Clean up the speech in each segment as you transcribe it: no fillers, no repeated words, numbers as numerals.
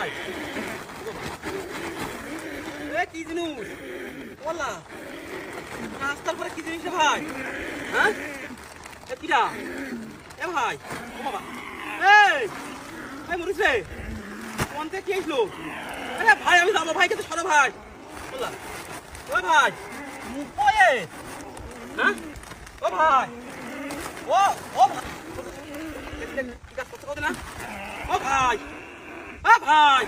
ভাই এ কি জিনিস বললা রাস্তার পরে কি জিনিস রে ভাই হ্যাঁ এ কিরা এ ভাই ও বাবা এই ভাই মরিছে কোন থেকে কি আসলো আরে ভাই আমি যাবো ভাই কিন্তু সরো ভাই বললা ও ভাই ওয়ে হ্যাঁ ও ভাই ও ও ভাই কি কাজ করতে না ও ভাই ভাই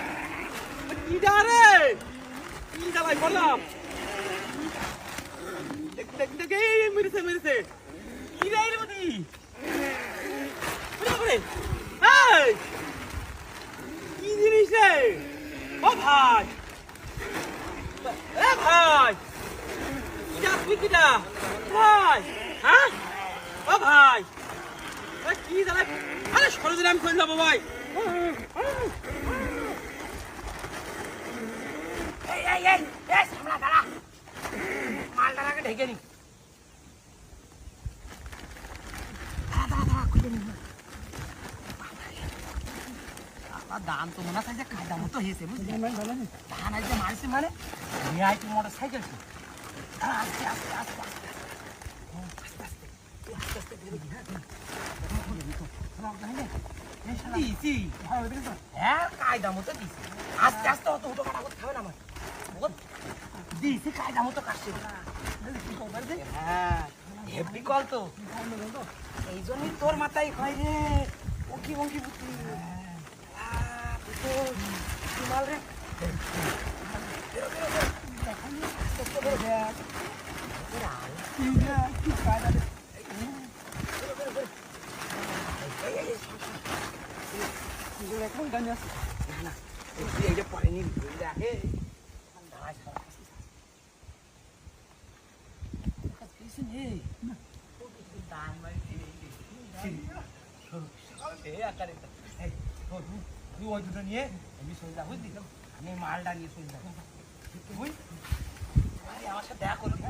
কি রে কি জ্বালাই করলাম দেখে মেরেছে মেরেছে কি রে এর মধ্যে কি জিনিস রে ও ভাই এ ভাই কিটা তুই কিটা ভাই হ্যাঁ ও ভাই কি জ্বালাই আরে সরোজনে আমি করে যাবো ভাই মালটাকে ঢেকে নি দাম তো মনে হয় যে কায়দা মতো হয়েছে বুঝলি ধান আজকে মারছে মানে মোটর সাইকেল আস্তে আস্তে আস্তে আস্তে আস্তে আস্তে আস্তে বেরোবি হ্যাঁ কায়দা মতো দিছি আস্তে আস্তে অত হুটো কাটা করতে হবে না আমার দিছি কায়দা মতো কাটছে হ্যাঁ হেভি কল তো এই জন্যই তোর মাথায় হয় রে ওকি বঙ্কি বুদ্ধি মাল রে এখন গান আছে না এইটা পরে নি দেখে নিয়ে আমি সোজা বুঝলি আমি মালটা নিয়ে সোজা আমার সাথে দেখা করবি